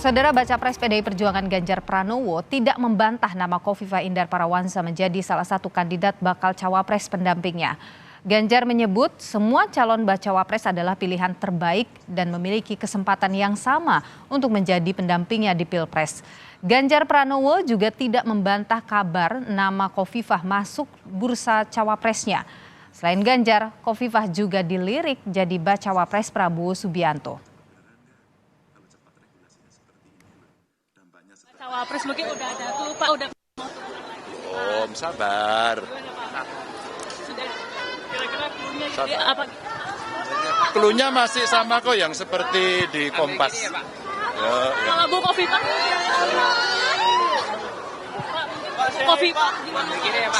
Saudara, baca pres PDI Perjuangan Ganjar Pranowo tidak membantah nama Khofifah Indar Parawansa menjadi salah satu kandidat bakal cawapres pendampingnya. Ganjar menyebut semua calon bacawa pres adalah pilihan terbaik dan memiliki kesempatan yang sama untuk menjadi pendampingnya di Pilpres. Ganjar Pranowo juga tidak membantah kabar nama Khofifah masuk bursa cawapresnya. Selain Ganjar, Khofifah juga dilirik jadi bacawa pres Prabowo Subianto. Cawapres mungkin udah ada tuh Pak, udah. Sabar. Sudah kira-kira cluenya jadi apa? Cluenya masih sama kok yang seperti di Kompas. Kalau Bu Khofifah? Khofifah gimana?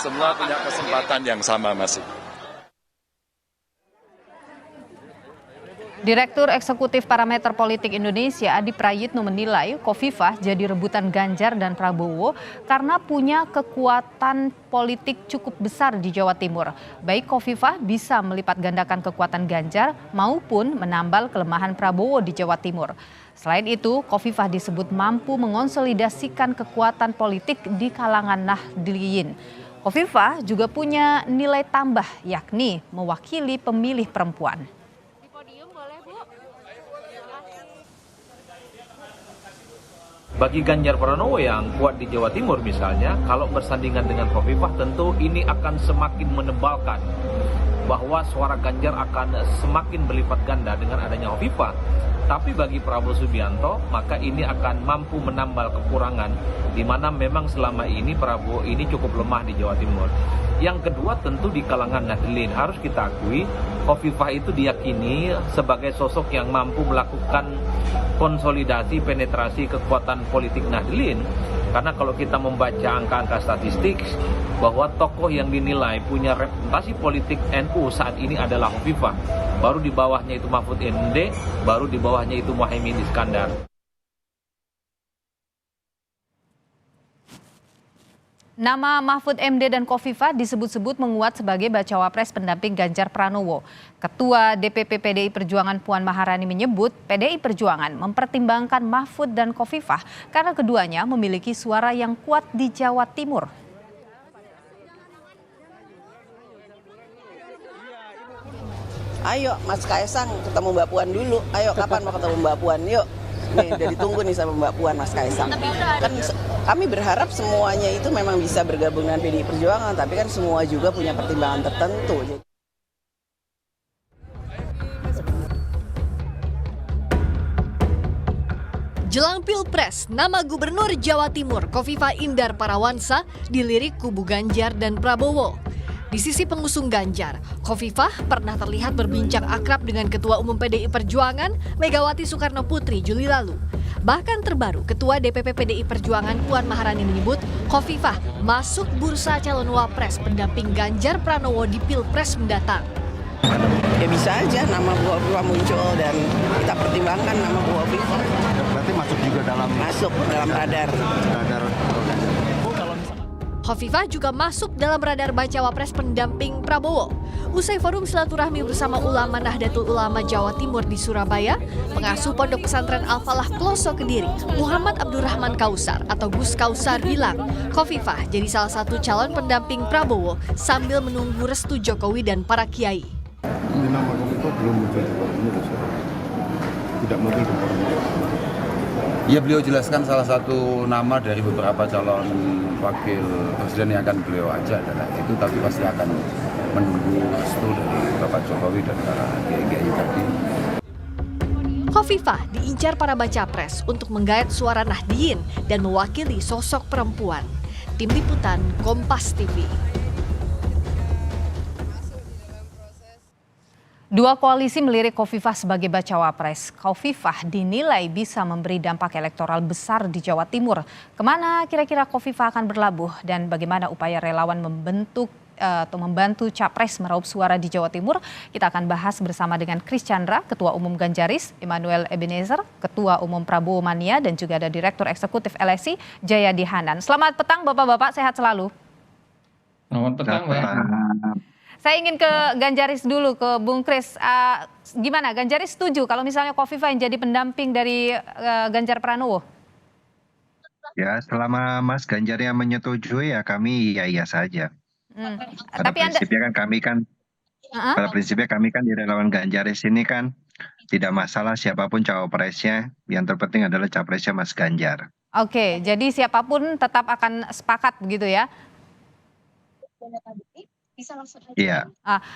Semua punya kesempatan yang sama masih. Direktur Eksekutif Parameter Politik Indonesia Adi Prayitno menilai Khofifah jadi rebutan Ganjar dan Prabowo karena punya kekuatan politik cukup besar di Jawa Timur. Baik Khofifah bisa melipat gandakan kekuatan Ganjar maupun menambal kelemahan Prabowo di Jawa Timur. Selain itu, Khofifah disebut mampu mengonsolidasikan kekuatan politik di kalangan Nahdliyin. Khofifah juga punya nilai tambah, yakni mewakili pemilih perempuan. Bagi Ganjar Pranowo yang kuat di Jawa Timur misalnya, kalau bersandingan dengan Khofifah tentu ini akan semakin menebalkan bahwa suara Ganjar akan semakin berlipat ganda dengan adanya Khofifah. Tapi bagi Prabowo Subianto, maka ini akan mampu menambal kekurangan di mana memang selama ini Prabowo ini cukup lemah di Jawa Timur. Yang kedua tentu di kalangan Nahdliyin harus kita akui Khofifah itu diyakini sebagai sosok yang mampu melakukan konsolidasi penetrasi kekuatan politik Nahdliyin. Karena kalau kita membaca angka-angka statistik bahwa tokoh yang dinilai punya representasi politik NU saat ini adalah Khofifah. Baru di bawahnya itu Mahfud MD, baru di bawahnya itu Muhaimin Iskandar. Nama Mahfud MD dan Khofifah disebut-sebut menguat sebagai bacawa pres pendamping Ganjar Pranowo. Ketua DPP PDI Perjuangan Puan Maharani menyebut PDI Perjuangan mempertimbangkan Mahfud dan Khofifah karena keduanya memiliki suara yang kuat di Jawa Timur. Ayo Mas Kaisang ketemu Mbak Puan dulu. Ayo kapan mau ketemu Mbak Puan? Yuk. Nih udah ditunggu nih sama Mbak Puan Mas Kaisang. Kan kami berharap semuanya itu memang bisa bergabung dengan PDI Perjuangan, tapi kan semua juga punya pertimbangan tertentu. Jelang Pilpres, nama Gubernur Jawa Timur Khofifah Indar Parawansa dilirik kubu Ganjar dan Prabowo. Di sisi pengusung Ganjar, Khofifah pernah terlihat berbincang akrab dengan Ketua Umum PDI Perjuangan Megawati Soekarno Putri Juli lalu. Bahkan terbaru, Ketua DPP PDI Perjuangan Puan Maharani menyebut Khofifah masuk bursa calon wapres pendamping Ganjar Pranowo di Pilpres mendatang. Ya bisa aja nama Bu Khofifah muncul dan kita pertimbangkan nama Bu Khofifah. Berarti masuk juga dalam radar. Khofifah juga masuk dalam radar bacawa pres pendamping Prabowo. Usai forum silaturahmi bersama ulama Nahdlatul Ulama Jawa Timur di Surabaya, pengasuh Pondok Pesantren Al-Falah Ploso Kediri, Muhammad Abdurrahman Kausar atau Gus Kausar bilang, Khofifah jadi salah satu calon pendamping Prabowo sambil menunggu restu Jokowi dan para kiai. Ini nama Khofifah belum muncul di Gubernur, tidak mungkin Gubernur. Ya, beliau jelaskan salah satu nama dari beberapa calon wakil presiden yang akan beliau ajak adalah itu, tapi pasti akan menunggu restu dari Bapak Jokowi dan para kiai-kiai tadi. Khofifah diincar para baca pres untuk menggait suara Nahdliyin dan mewakili sosok perempuan. Tim Liputan Kompas TV. Dua koalisi melirik Khofifah sebagai bacawa pres. Khofifah dinilai bisa memberi dampak elektoral besar di Jawa Timur. Kemana kira-kira Khofifah akan berlabuh dan bagaimana upaya relawan membantu Capres meraup suara di Jawa Timur? Kita akan bahas bersama dengan Kris Chandra, Ketua Umum Ganjaris, Emmanuel Ebenezer, Ketua Umum Prabowo Mania, dan juga ada Direktur Eksekutif LSI, Jayadi Hanan. Selamat petang Bapak-Bapak, sehat selalu. Selamat petang, Mbak. Saya ingin ke Ganjaris dulu, ke Bung Kris. Gimana, Ganjaris setuju kalau misalnya Kofifa yang jadi pendamping dari Ganjar Pranowo? Ya, selama Mas Ganjar yang menyetujui ya kami iya saja. Hmm. Pada Tapi Anda, prinsipnya kami kan di relawan Ganjaris ini kan tidak masalah siapapun cawapresnya, yang terpenting adalah capresnya Mas Ganjar. oke, jadi siapapun tetap akan sepakat begitu ya? Iya,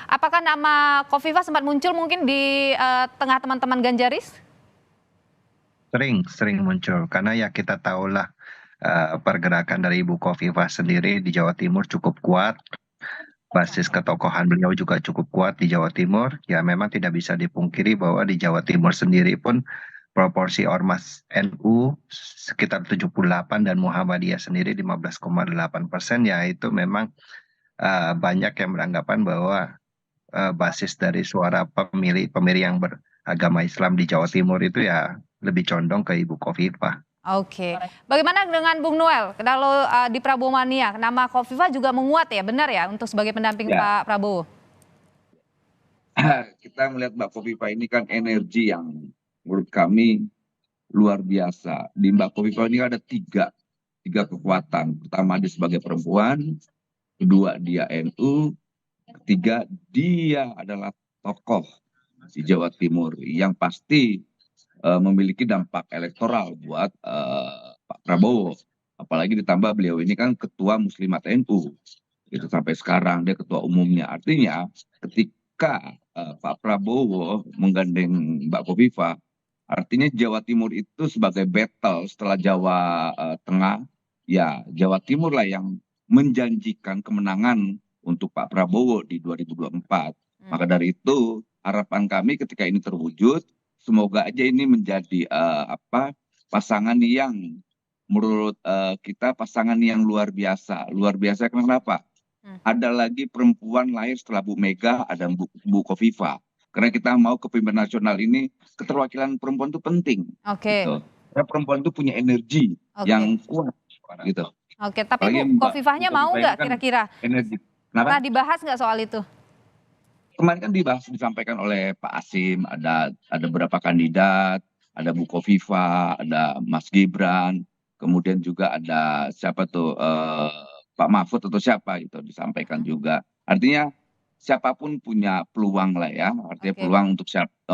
Apakah nama Kofifa sempat muncul mungkin di tengah teman-teman Ganjaris? sering muncul karena ya kita tahulah pergerakan dari Ibu Khofifah sendiri di Jawa Timur cukup kuat. Basis ketokohan beliau juga cukup kuat di Jawa Timur. Ya memang tidak bisa dipungkiri bahwa di Jawa Timur sendiri pun proporsi ormas NU sekitar 78 dan Muhammadiyah sendiri 15,8%. Ya itu memang banyak yang beranggapan bahwa basis dari suara pemilih yang beragama Islam di Jawa Timur itu ya lebih condong ke Ibu Khofifah. Oke, bagaimana dengan Bung Noel? Kalau di Prabowo Mania, nama Kofifa juga menguat ya, benar ya, untuk sebagai pendamping Ya. Pak Prabowo? Kita melihat Mbak Khofifah ini kan energi yang menurut kami luar biasa. Di Mbak Khofifah ini ada tiga kekuatan. Pertama, dia sebagai perempuan. Kedua, dia NU. Ketiga, dia adalah tokoh di Jawa Timur yang pasti memiliki dampak elektoral buat Pak Prabowo. Apalagi ditambah beliau ini kan ketua Muslimat NU. Itu sampai sekarang dia ketua umumnya. Artinya ketika Pak Prabowo menggandeng Mbak Khofifah, artinya Jawa Timur itu sebagai battle setelah Jawa Tengah, ya Jawa Timur lah yang menjanjikan kemenangan untuk Pak Prabowo di 2024. Maka dari itu harapan kami ketika ini terwujud, semoga aja ini menjadi pasangan yang menurut kita pasangan yang luar biasa. Luar biasa kenapa? Ada lagi perempuan lahir setelah Bu Mega, ada Bu Khofifah. Karena kita mau kepemimpinan nasional ini, keterwakilan perempuan itu penting. Oke. Gitu. Karena perempuan itu punya energi yang kuat. Gitu. Oke, tapi Apalagi Bu Khofifahnya mau nggak kan kira-kira? Energi. Pernah Kenapa? dibahas nggak soal itu? Kemarin kan disampaikan oleh Pak Asim, ada beberapa kandidat, ada Bu Khofifah, ada Mas Gibran, kemudian juga ada siapa tuh Pak Mahfud atau siapa itu disampaikan juga. Artinya siapapun punya peluang lah ya, artinya Oke. peluang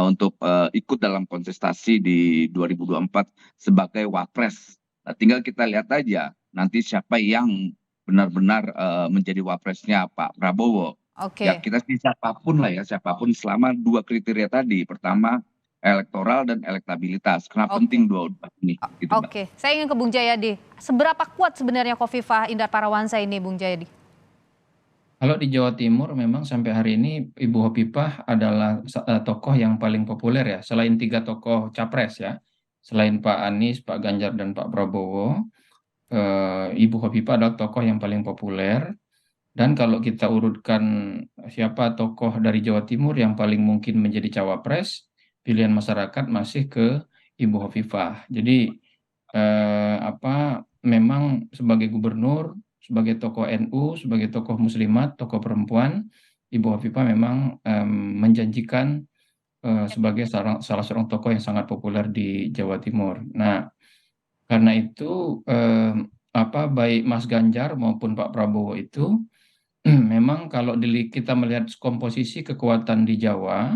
untuk ikut dalam kontestasi di 2024 sebagai wapres. Nah, tinggal kita lihat aja nanti siapa yang benar-benar menjadi wapresnya Pak Prabowo. Oke. Ya kita sih siapapun lah ya, siapapun selama dua kriteria tadi. Pertama elektoral dan elektabilitas. Kenapa Oke. penting dua ini? Gitu, Mbak. Oke, saya ingin ke Bung Jayadi. Seberapa kuat sebenarnya Kofifa Indar Parawansa ini, Bung Jayadi? Kalau di Jawa Timur memang sampai hari ini Ibu Khofifah adalah tokoh yang paling populer ya, selain 3 tokoh capres ya, selain Pak Anies, Pak Ganjar dan Pak Prabowo, Ibu Khofifah adalah tokoh yang paling populer. Dan kalau kita urutkan siapa tokoh dari Jawa Timur yang paling mungkin menjadi cawapres, pilihan masyarakat masih ke Ibu Khofifah. Jadi memang sebagai gubernur, sebagai tokoh NU, sebagai tokoh muslimat, tokoh perempuan, Ibu Khofifah memang menjanjikan sebagai salah seorang tokoh yang sangat populer di Jawa Timur. Nah, karena itu baik Mas Ganjar maupun Pak Prabowo itu memang kalau kita melihat komposisi kekuatan di Jawa,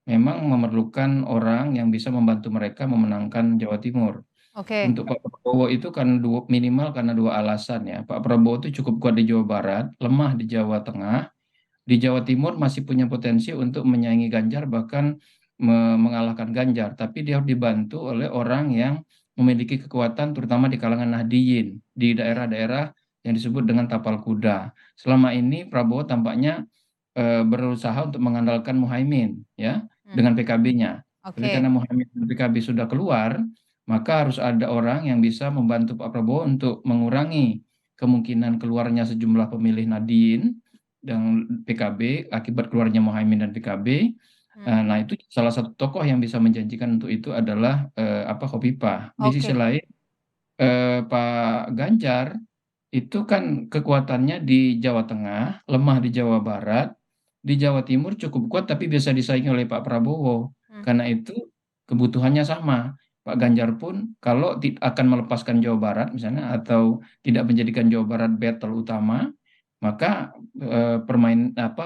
memang memerlukan orang yang bisa membantu mereka memenangkan Jawa Timur. Oke. Untuk Pak Prabowo itu kan minimal karena 2 alasan ya. Pak Prabowo itu cukup kuat di Jawa Barat, lemah di Jawa Tengah. Di Jawa Timur masih punya potensi untuk menyaingi Ganjar, bahkan mengalahkan Ganjar. Tapi dia harus dibantu oleh orang yang memiliki kekuatan terutama di kalangan Nahdiyin, di daerah-daerah yang disebut dengan tapal kuda. Selama ini Prabowo tampaknya berusaha untuk mengandalkan Muhaimin ya dengan PKB-nya. Tapi Oke. karena Muhaimin dan PKB sudah keluar, maka harus ada orang yang bisa membantu Pak Prabowo untuk mengurangi kemungkinan keluarnya sejumlah pemilih Nahdiyin dan PKB akibat keluarnya Muhaimin dan PKB. Nah, itu salah satu tokoh yang bisa menjanjikan untuk itu adalah Khofifah. Di sisi Oke. lain Pak Ganjar itu kan kekuatannya di Jawa Tengah, lemah di Jawa Barat, di Jawa Timur cukup kuat tapi bisa disaingi oleh Pak Prabowo. Karena itu kebutuhannya sama. Pak Ganjar pun kalau akan melepaskan Jawa Barat misalnya atau tidak menjadikan Jawa Barat battle utama, maka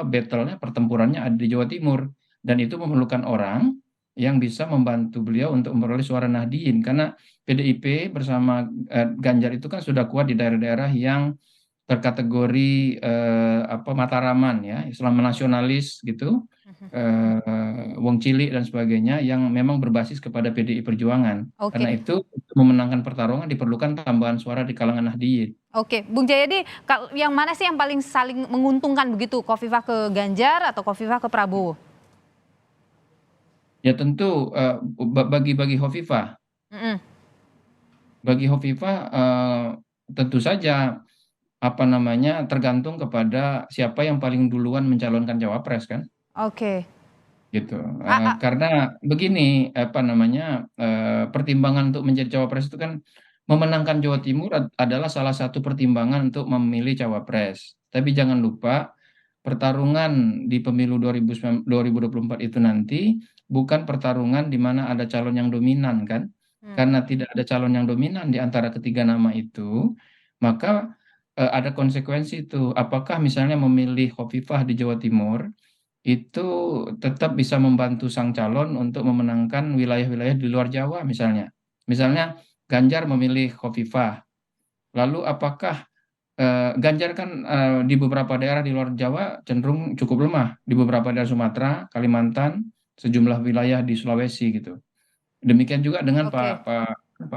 battle-nya, pertempurannya ada di Jawa Timur, dan itu memerlukan orang yang bisa membantu beliau untuk memperoleh suara Nahdien, karena PDIP bersama Ganjar itu kan sudah kuat di daerah-daerah yang terkategori mataraman ya, Islam nasionalis gitu, wong cilik dan sebagainya yang memang berbasis kepada PDI Perjuangan. Oke. Karena itu untuk memenangkan pertarungan diperlukan tambahan suara di kalangan Nahdien. Oke, Bung Jayadi, yang mana sih yang paling saling menguntungkan begitu? Khofifah ke Ganjar atau Khofifah ke Prabowo? Ya tentu bagi Khofifah. Bagi Khofifah tentu saja tergantung kepada siapa yang paling duluan mencalonkan cawapres kan. Oke. Gitu. Karena begini pertimbangan untuk menjadi cawapres itu kan memenangkan Jawa Timur adalah salah satu pertimbangan untuk memilih cawapres. Tapi jangan lupa pertarungan di pemilu 2024 itu nanti bukan pertarungan di mana ada calon yang dominan kan. Karena tidak ada calon yang dominan di antara ketiga nama itu, maka ada konsekuensi itu. Apakah misalnya memilih Khofifah di Jawa Timur itu tetap bisa membantu sang calon untuk memenangkan wilayah-wilayah di luar Jawa misalnya. Misalnya Ganjar memilih Khofifah. Lalu apakah Ganjar kan di beberapa daerah di luar Jawa cenderung cukup lemah. Di beberapa daerah Sumatera, Kalimantan, sejumlah wilayah di Sulawesi gitu. Demikian juga dengan Pak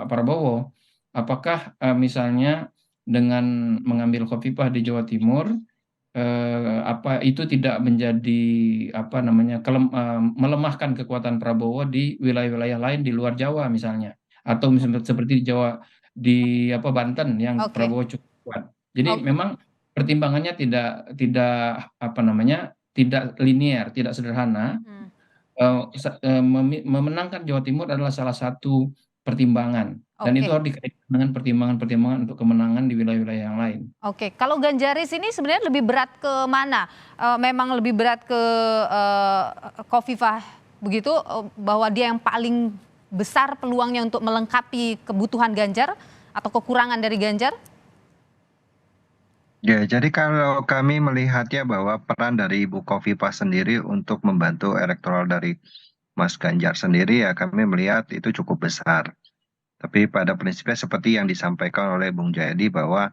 Prabowo. Apakah misalnya dengan mengambil Khofifah di Jawa Timur itu tidak menjadi melemahkan kekuatan Prabowo di wilayah-wilayah lain di luar Jawa misalnya, atau misalnya seperti di Jawa di Banten yang Prabowo cukup kuat. Jadi memang pertimbangannya tidak linear, tidak sederhana. Memenangkan Jawa Timur adalah salah satu pertimbangan. Dan itu harus dikaitkan dengan pertimbangan-pertimbangan untuk kemenangan di wilayah-wilayah yang lain. Oke, kalau Ganjaris ini sebenarnya lebih berat ke mana? Memang lebih berat ke Khofifah begitu, bahwa dia yang paling besar peluangnya untuk melengkapi kebutuhan Ganjar atau kekurangan dari Ganjar? Ya, jadi kalau kami melihatnya bahwa peran dari Ibu Khofifah sendiri untuk membantu elektoral dari Mas Ganjar sendiri, ya kami melihat itu cukup besar. Tapi pada prinsipnya seperti yang disampaikan oleh Bung Jayadi bahwa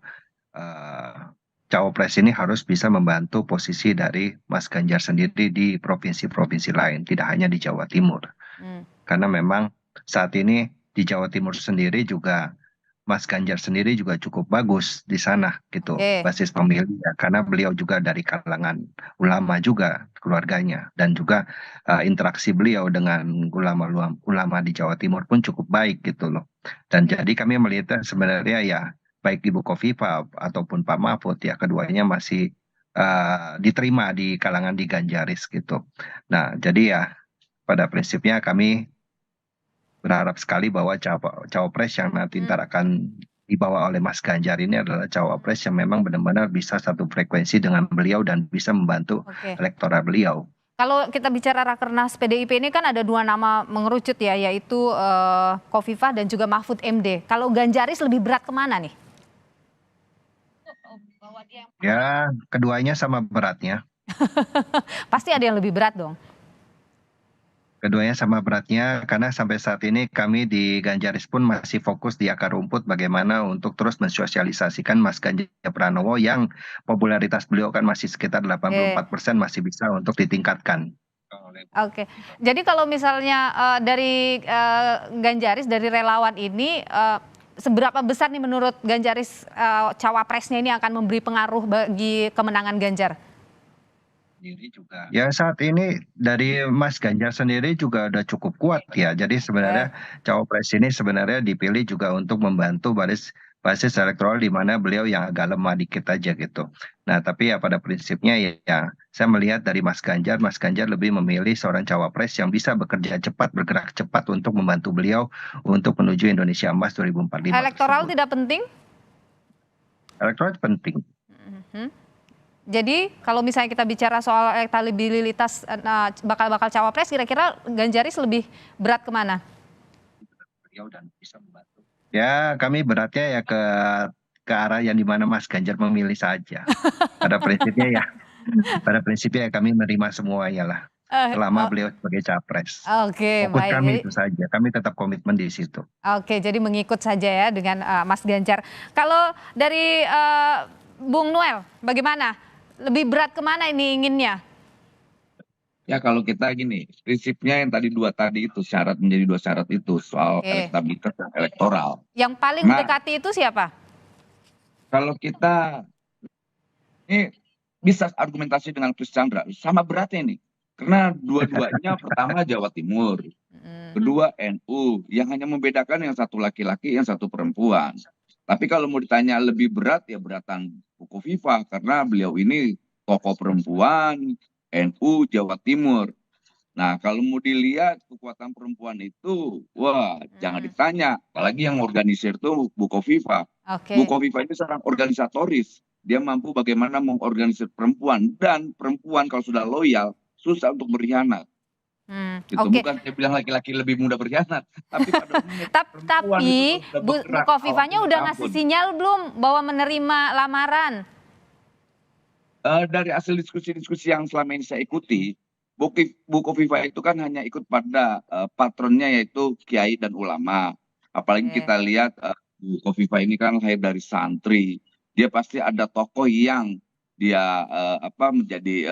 cawapres ini harus bisa membantu posisi dari Mas Ganjar sendiri di provinsi-provinsi lain, tidak hanya di Jawa Timur. Karena memang saat ini di Jawa Timur sendiri juga Mas Ganjar sendiri juga cukup bagus di sana gitu, basis pemilih ya, karena beliau juga dari kalangan ulama juga keluarganya, dan juga interaksi beliau dengan ulama di Jawa Timur pun cukup baik gitu loh. Dan jadi kami melihat sebenarnya ya baik Ibu Khofifah ataupun Pak Mahfud ya keduanya masih diterima di kalangan di Ganjaris gitu. Nah jadi ya pada prinsipnya kami berharap sekali bahwa cawapres yang nanti akan dibawa oleh Mas Ganjar ini adalah cawapres yang memang benar-benar bisa satu frekuensi dengan beliau dan bisa membantu elektoral beliau. Kalau kita bicara Rakernas PDIP ini kan ada dua nama mengerucut ya, yaitu Khofifah dan juga Mahfud MD. Kalau Ganjaris lebih berat kemana nih? Ya, keduanya sama beratnya. Pasti ada yang lebih berat dong. Keduanya sama beratnya karena sampai saat ini kami di Ganjaris pun masih fokus di akar rumput bagaimana untuk terus mensosialisasikan Mas Ganjar Pranowo yang popularitas beliau kan masih sekitar 84% masih bisa untuk ditingkatkan. Oke, jadi kalau misalnya dari Ganjaris, dari relawan ini, seberapa besar nih menurut Ganjaris cawapresnya ini akan memberi pengaruh bagi kemenangan Ganjar? Ya saat ini dari Mas Ganjar sendiri juga udah cukup kuat ya. Jadi sebenarnya cawapres ini sebenarnya dipilih juga untuk membantu basis elektoral di mana beliau yang agak lemah dikit aja gitu. Nah tapi ya pada prinsipnya ya saya melihat dari Mas Ganjar lebih memilih seorang cawapres yang bisa bekerja cepat, bergerak cepat untuk membantu beliau untuk menuju Indonesia Emas 2045. Elektoral tidak penting? Elektoral penting. Jadi kalau misalnya kita bicara soal elektabilitas bakal cawapres, kira-kira Ganjaris lebih berat kemana? Ya, kami beratnya ya ke arah yang dimana Mas Ganjar memilih saja. Pada prinsipnya ya, pada prinsipnya ya kami menerima semuanya lah. Selama beliau sebagai capres. Oke, Fokus baik. kami itu saja. Kami tetap komitmen di situ. Oke, jadi mengikut saja ya dengan Mas Ganjar. Kalau dari Bung Noel, bagaimana? Lebih berat kemana ini inginnya? Ya kalau kita gini, prinsipnya yang tadi itu menjadi 2 syarat itu soal Oke. elektabilitas dan elektoral. Yang paling Nah, mendekati itu siapa? kalau kita ini bisa argumentasi dengan Chris Chandra, sama beratnya nih. Karena dua-duanya pertama Jawa Timur, kedua NU, yang hanya membedakan yang satu laki-laki, yang satu perempuan. Tapi kalau mau ditanya lebih berat, ya beratan Bukovifa, karena beliau ini tokoh perempuan, NU, Jawa Timur. Nah, kalau mau dilihat kekuatan perempuan itu, wah, jangan ditanya. Apalagi yang organisir itu Bukovifa. Oke. Bukovifa ini seorang organisatoris. Dia mampu bagaimana mengorganisir perempuan. Dan perempuan kalau sudah loyal, susah untuk berkhianat. Gitu. Oke. Bukan saya bilang laki-laki lebih mudah berkhianat. Tapi pada umumnya perempuan Tapi itu sudah bergerak Bukofifanya awalnya udah di ngasih tahun. sinyal belum bahwa menerima lamaran? Dari hasil diskusi-diskusi yang selama ini saya ikuti, Bukovifa itu kan hanya ikut pada patronnya yaitu kiai dan ulama. Apalagi Oke. kita lihat Bukovifa ini kan lahir dari santri. Dia pasti ada tokoh yang dia menjadi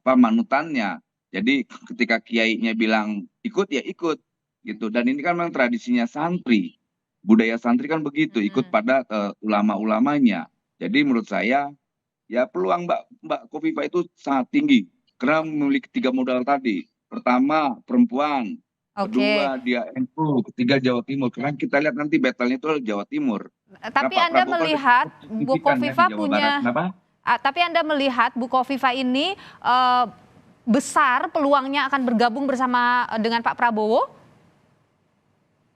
manutannya. Jadi ketika kiainya bilang ikut ya ikut gitu. Dan ini kan memang tradisinya santri. Budaya santri kan begitu, ikut pada ulama-ulamanya. Jadi menurut saya ya peluang Mbak Kofifa itu sangat tinggi karena memiliki 3 modal tadi. Pertama perempuan, kedua dia NU, ketiga Jawa Timur. Karena kita lihat nanti battle-nya itu adalah Jawa Timur. Tapi Pak Anda Prabowo kan melihat cukup signifikan Bukovifa di Jawa Barat. punya Kenapa? tapi Anda melihat Bukovifa ini besar peluangnya akan bergabung bersama dengan Pak Prabowo?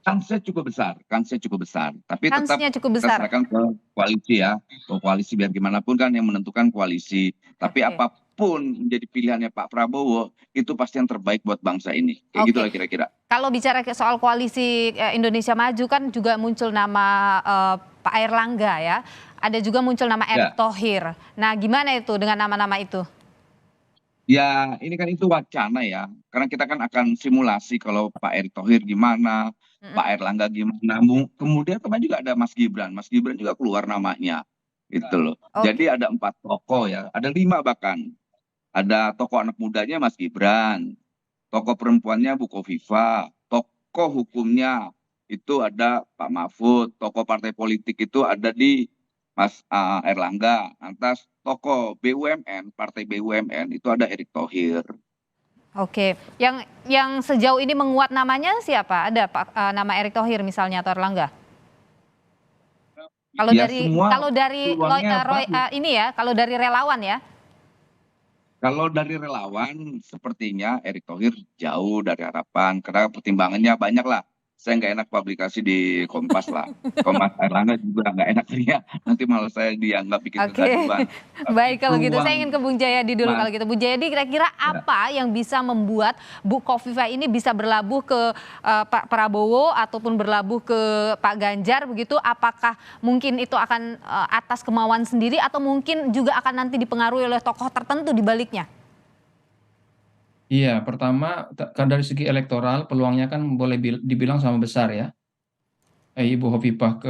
Kansnya cukup besar. Tapi tetap Kansnya cukup besar. serahkan ke koalisi ya. Ke koalisi biar gimana pun kan yang menentukan koalisi. Tapi Oke. apapun menjadi pilihannya Pak Prabowo, itu pasti yang terbaik buat bangsa ini. Kayak Oke. gitulah kira-kira. Kalau bicara soal koalisi Indonesia Maju kan juga muncul nama Pak Airlangga ya. Ada juga muncul nama Erick Thohir. Nah, gimana itu dengan nama-nama itu? Ya, ini kan itu wacana ya. Karena kita kan akan simulasi kalau Pak Erick Thohir gimana, Pak Airlangga gimana. Kemudian kemarin juga ada Mas Gibran. Mas Gibran juga keluar namanya. Gitu loh. Oke. Jadi ada 4 tokoh ya. Ada 5 bahkan. Ada tokoh anak mudanya Mas Gibran. Tokoh perempuannya Bukovifa. Tokoh hukumnya itu ada Pak Mahfud. Tokoh partai politik itu ada di Mas Airlangga. Lantas tokoh BUMN, partai BUMN itu ada Erick Thohir. Oke, yang sejauh ini menguat namanya siapa? Ada nama Erick Thohir misalnya atau Erlangga? Kalau Ya, dari semua peluangnya kalau dari relawan ya. Kalau dari relawan sepertinya Erick Thohir jauh dari harapan karena pertimbangannya banyak lah. Saya nggak enak publikasi di Kompas lah. Kompas Airlangga juga nggak enak dia. Nanti malah saya dianggap bikin Oke, kegaduhan. baik kalau gitu. peluang- Saya ingin ke Bung Jayadi dulu Mas. kalau gitu. Bung Jayadi, kira-kira apa yang bisa membuat Bukovifa ini bisa berlabuh ke Pak Prabowo ataupun berlabuh ke Pak Ganjar begitu? Apakah mungkin itu akan atas kemauan sendiri atau mungkin juga akan nanti dipengaruhi oleh tokoh tertentu di baliknya? Iya, pertama kan dari segi elektoral peluangnya kan boleh dibilang sama besar ya. Ibu Hovifah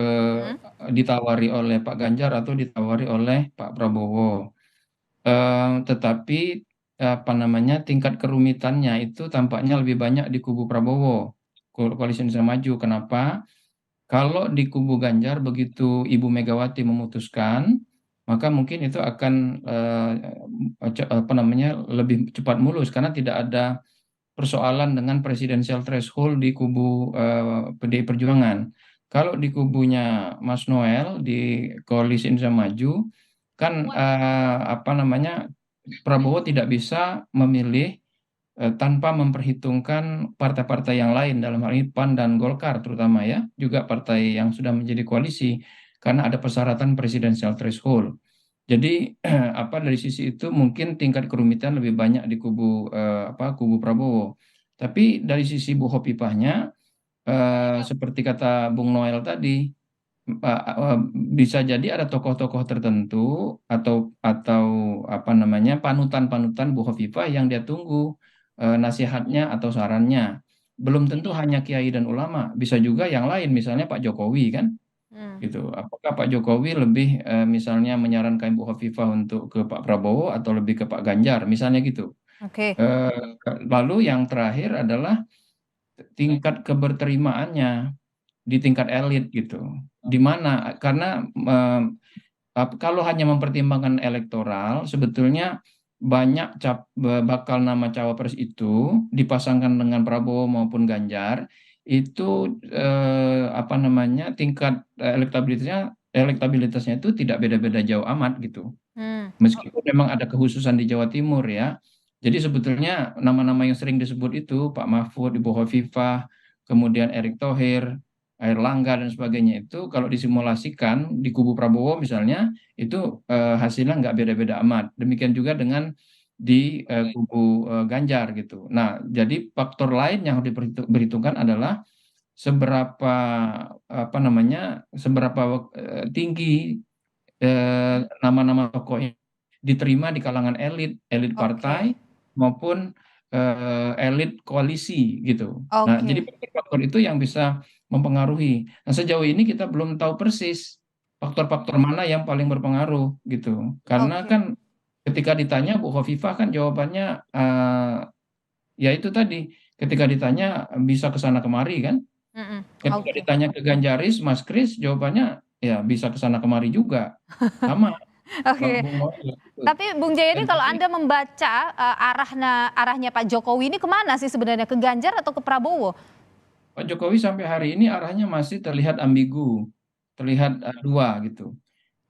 ditawari oleh Pak Ganjar atau ditawari oleh Pak Prabowo. Tetapi tingkat kerumitannya itu tampaknya lebih banyak di kubu Prabowo, Koalisi Indonesia Maju. Kenapa? Kalau di kubu Ganjar begitu Ibu Megawati memutuskan, maka mungkin itu akan lebih cepat mulus karena tidak ada persoalan dengan presidensial threshold di kubu PDI Perjuangan. Kalau di kubunya Mas Noel di Koalisi Indonesia Maju kan Prabowo tidak bisa memilih tanpa memperhitungkan partai-partai yang lain, dalam hal ini PAN dan Golkar terutama ya, juga partai yang sudah menjadi koalisi karena ada persyaratan presidensial threshold. Jadi dari sisi itu mungkin tingkat kerumitan lebih banyak di kubu Prabowo. Tapi dari sisi Bu Hovifahnya, seperti kata Bung Noel tadi, bisa jadi ada tokoh-tokoh tertentu atau apa namanya panutan-panutan Bu Hovifah yang dia tunggu nasihatnya atau sarannya. Belum tentu hanya kiai dan ulama, bisa juga yang lain, misalnya Pak Jokowi kan, gitu. Apakah Pak Jokowi lebih misalnya menyarankan Bu Hovifah untuk ke Pak Prabowo atau lebih ke Pak Ganjar, misalnya gitu. Oke. Lalu yang terakhir adalah tingkat keberterimaannya di tingkat elit gitu. Di mana karena kalau hanya mempertimbangkan elektoral, sebetulnya banyak bakal nama cawapres itu dipasangkan dengan Prabowo maupun Ganjar itu tingkat elektabilitasnya itu tidak beda-beda jauh amat gitu. Meskipun memang ada kekhususan di Jawa Timur ya. Jadi sebetulnya nama-nama yang sering disebut itu Pak Mahfud, Ibu Hovifah, kemudian Erick Thohir, Airlangga dan sebagainya itu kalau disimulasikan di kubu Prabowo misalnya itu hasilnya nggak beda-beda amat. Demikian juga dengan di kubu Ganjar gitu. Nah, jadi faktor lain yang harus diperhitungkan adalah seberapa tinggi nama-nama tokoh ini diterima di kalangan elit partai maupun elit koalisi gitu. Nah, jadi faktor-faktor itu yang bisa mempengaruhi. Nah, sejauh ini kita belum tahu persis faktor-faktor mana yang paling berpengaruh gitu. Karena kan ketika ditanya Bu Hovifah kan jawabannya ya itu tadi, ketika ditanya bisa ke sana kemari kan. Ketika ditanya ke Ganjaris, Mas Kris jawabannya ya bisa ke sana kemari juga. Sama. Oke. Tapi Bung Jayadi, kalau Anda membaca arahnya Pak Jokowi ini kemana sih sebenarnya? Ke Ganjar atau ke Prabowo? Pak Jokowi sampai hari ini arahnya masih terlihat ambigu, terlihat dua gitu.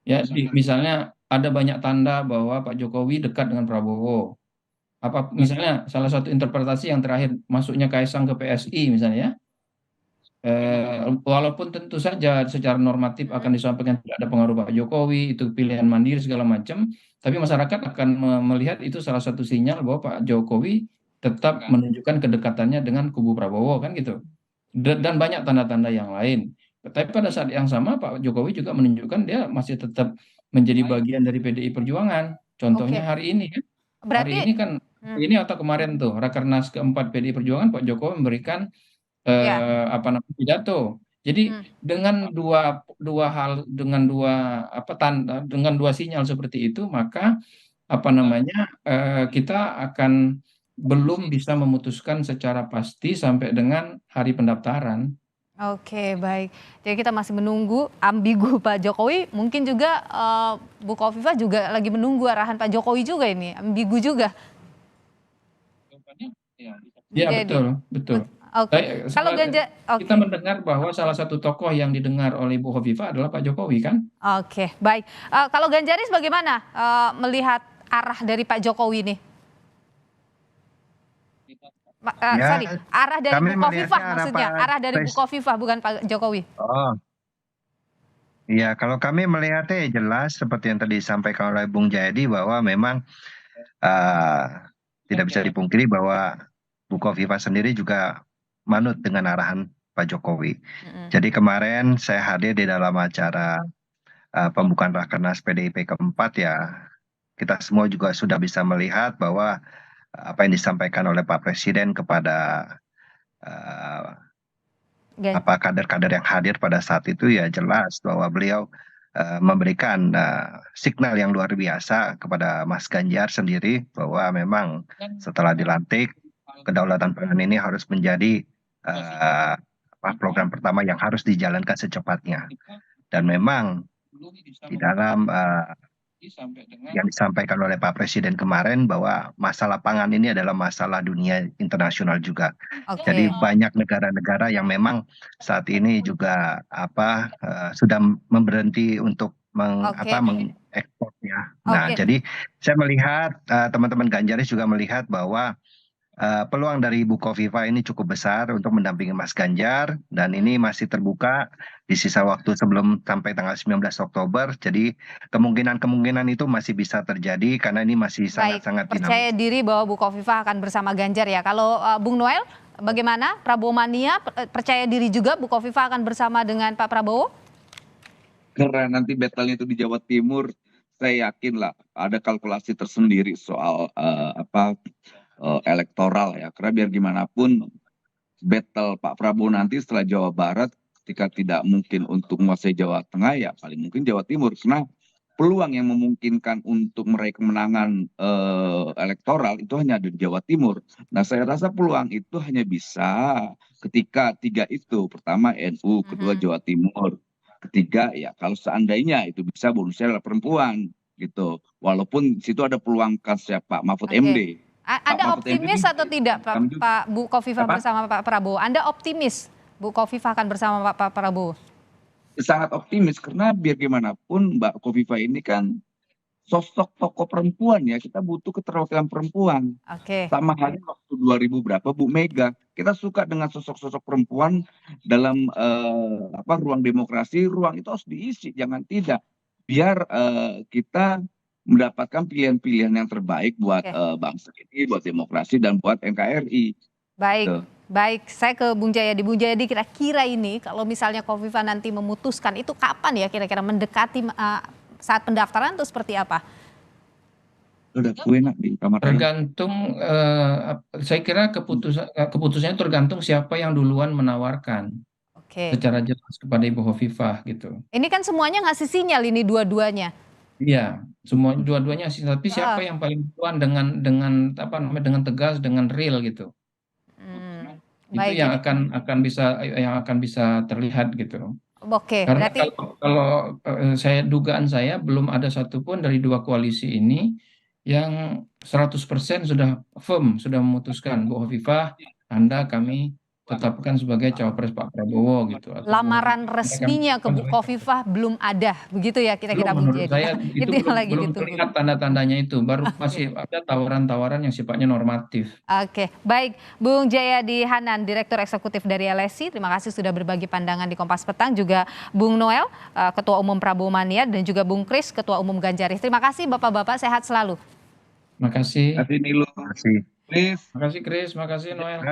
Ya, misalnya ada banyak tanda bahwa Pak Jokowi dekat dengan Prabowo. Misalnya salah satu interpretasi yang terakhir masuknya Kaisang ke PSI misalnya ya. Walaupun tentu saja secara normatif akan disampaikan tidak ada pengaruh Pak Jokowi, itu pilihan mandiri segala macam, tapi masyarakat akan melihat itu salah satu sinyal bahwa Pak Jokowi tetap menunjukkan kedekatannya dengan kubu Prabowo kan gitu. Dan banyak tanda-tanda yang lain. Tapi pada saat yang sama Pak Jokowi juga menunjukkan dia masih tetap menjadi bagian dari PDI Perjuangan. Contohnya hari ini kan. Hari ini kan ini atau kemarin tuh Rakernas keempat PDI Perjuangan Pak Jokowi memberikan pidato. Jadi dengan dengan dua sinyal seperti itu maka kita akan belum bisa memutuskan secara pasti sampai dengan hari pendaftaran. Oke, baik. Jadi kita masih menunggu ambigu Pak Jokowi. Mungkin juga Bu Hovifah juga lagi menunggu arahan Pak Jokowi juga ini, ambigu juga. Ya, betul. Kalau Ganjar, kita mendengar bahwa salah satu tokoh yang didengar oleh Bu Hovifah adalah Pak Jokowi kan? Oke, baik. Kalau Ganjaris bagaimana melihat arah dari Pak Jokowi ini? Arah dari Bu Hovifah maksudnya, arah dari Bu Hovifah bukan Pak Jokowi. Oh, iya, kalau kami melihatnya jelas seperti yang tadi disampaikan oleh Bung Jayadi bahwa memang tidak bisa dipungkiri bahwa Bu Hovifah sendiri juga manut dengan arahan Pak Jokowi. Jadi kemarin saya hadir di dalam acara pembukaan Rakernas PDIP keempat ya, kita semua juga sudah bisa melihat bahwa apa yang disampaikan oleh Pak Presiden kepada kader-kader yang hadir pada saat itu ya jelas bahwa beliau memberikan signal yang luar biasa kepada Mas Ganjar sendiri bahwa memang setelah dilantik kedaulatan pangan ini harus menjadi program pertama yang harus dijalankan secepatnya. Dan memang di dalam yang disampaikan oleh Pak Presiden kemarin bahwa masalah pangan ini adalah masalah dunia internasional juga. Jadi banyak negara-negara yang memang saat ini juga sudah memberhenti untuk mengekspornya. Nah, jadi saya melihat teman-teman Ganjaris juga melihat bahwa peluang dari Ibu Khofifah ini cukup besar untuk mendampingi Mas Ganjar, dan ini masih terbuka di sisa waktu sebelum sampai tanggal 19 Oktober. Jadi kemungkinan itu masih bisa terjadi karena ini masih Baik, sangat-sangat percaya dinamis. diri bahwa Bu Khofifah akan bersama Ganjar ya. Kalau Bung Noel, bagaimana? Prabowo Mania percaya diri juga Bu Khofifah akan bersama dengan Pak Prabowo? Karena nanti battle-nya itu di Jawa Timur, saya yakin lah ada kalkulasi tersendiri soal elektoral ya. Karena biar gimana pun battle Pak Prabowo nanti setelah Jawa Barat, ketika tidak mungkin untuk menguasai Jawa Tengah, ya paling mungkin Jawa Timur. Karena peluang yang memungkinkan untuk meraih kemenangan elektoral itu hanya ada di Jawa Timur. Nah, saya rasa peluang itu hanya bisa ketika tiga itu. Pertama NU, kedua Jawa Timur. Ketiga ya kalau seandainya itu bisa bonusnya adalah perempuan gitu. Walaupun di situ ada peluang kasusnya Pak Mahfud Oke. MD. Anda Mahfud optimis MD atau tidak Pak Bu Khofifah Apa? bersama Pak Prabowo? Anda optimis Bu Khofifah akan bersama Pak Prabowo? Sangat optimis karena biar gimana pun Mbak Khofifah ini kan sosok tokoh perempuan ya, kita butuh keterwakilan perempuan. Oke. Sama halnya waktu 2000 berapa Bu Mega, kita suka dengan sosok-sosok perempuan dalam ruang demokrasi, ruang itu harus diisi, jangan tidak. Biar kita mendapatkan pilihan-pilihan yang terbaik buat bangsa ini, buat demokrasi dan buat NKRI. Baik. Tuh. Baik, saya ke Bung Jayadi. Bung Jayadi, kira-kira ini kalau misalnya Khofifah nanti memutuskan itu kapan ya kira-kira mendekati saat pendaftaran atau seperti apa? Udah enak di kamar. Tergantung, saya kira keputusannya tergantung siapa yang duluan menawarkan Oke. secara jelas kepada Ibu Khofifah gitu. Ini kan semuanya ngasih sinyal ini dua-duanya. Iya, semua dua-duanya sih. Tapi siapa yang paling duluan dengan tegas, dengan real gitu. Itu Baik, yang akan bisa terlihat gitu. Oke, Karena berarti kalau dugaan saya belum ada satupun dari dua koalisi ini yang 100% sudah firm, sudah memutuskan Bu Khofifah, kami tetapkan sebagai cawapres Pak Prabowo gitu. Atau lamaran resminya ke Bu Khofifah belum ada, begitu ya kira-kira Bung menurut saya Jayadi. itu Itu yang lagi belum ditunggu. terlihat tanda-tandanya itu, baru masih ada tawaran-tawaran yang sifatnya normatif. Oke, baik. Bung Jayadi Hanan, Direktur Eksekutif dari LSI, terima kasih sudah berbagi pandangan di Kompas Petang. Juga Bung Noel, Ketua Umum Prabowo Mania, dan juga Bung Kris, Ketua Umum Ganjaris. Terima kasih Bapak-Bapak, sehat selalu. Makasih. Terima kasih Nilu. Terima kasih. Please. Makasih Kris, makasih Noel.